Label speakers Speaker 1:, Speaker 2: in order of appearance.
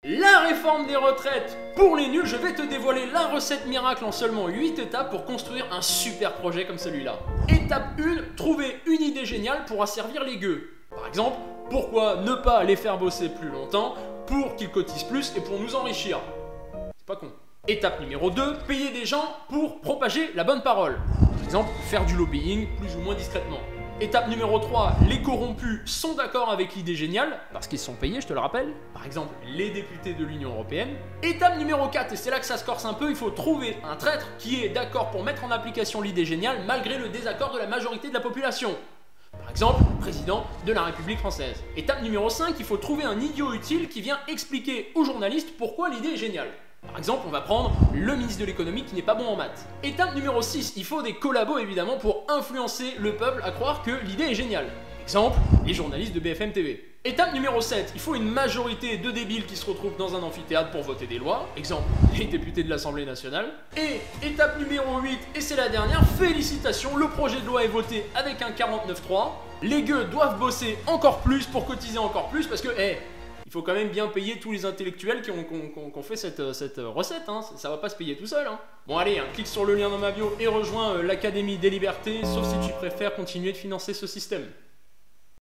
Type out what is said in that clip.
Speaker 1: La réforme des retraites pour les nuls, je vais te dévoiler la recette miracle en seulement 8 étapes pour construire un super projet comme celui-là. Étape 1, trouver une idée géniale pour asservir les gueux. Par exemple, pourquoi ne pas les faire bosser plus longtemps pour qu'ils cotisent plus et pour nous enrichir? C'est pas con. Étape numéro 2, payer des gens pour propager la bonne parole. Par exemple, faire du lobbying plus ou moins discrètement. Étape numéro 3, les corrompus sont d'accord avec l'idée géniale, parce qu'ils sont payés, je te le rappelle, par exemple les députés de l'Union Européenne. Étape numéro 4, et c'est là que ça se corse un peu, il faut trouver un traître qui est d'accord pour mettre en application l'idée géniale malgré le désaccord de la majorité de la population. Par exemple, le président de la République française. Étape numéro 5, il faut trouver un idiot utile qui vient expliquer aux journalistes pourquoi l'idée est géniale. Par exemple, on va prendre le ministre de l'économie qui n'est pas bon en maths. Étape numéro 6, il faut des collabos évidemment pour influencer le peuple à croire que l'idée est géniale. Exemple, les journalistes de BFM TV. Étape numéro 7, il faut une majorité de débiles qui se retrouvent dans un amphithéâtre pour voter des lois. Exemple, les députés de l'Assemblée nationale. Et étape numéro 8, et c'est la dernière, félicitations, le projet de loi est voté avec un 49.3. Les gueux doivent bosser encore plus pour cotiser encore plus parce que, il faut quand même bien payer tous les intellectuels qui ont fait cette recette, hein. Ça va pas se payer tout seul. Hein. Bon allez, clique sur le lien dans ma bio et rejoins l'Académie des Libertés, sauf si tu préfères continuer de financer ce système.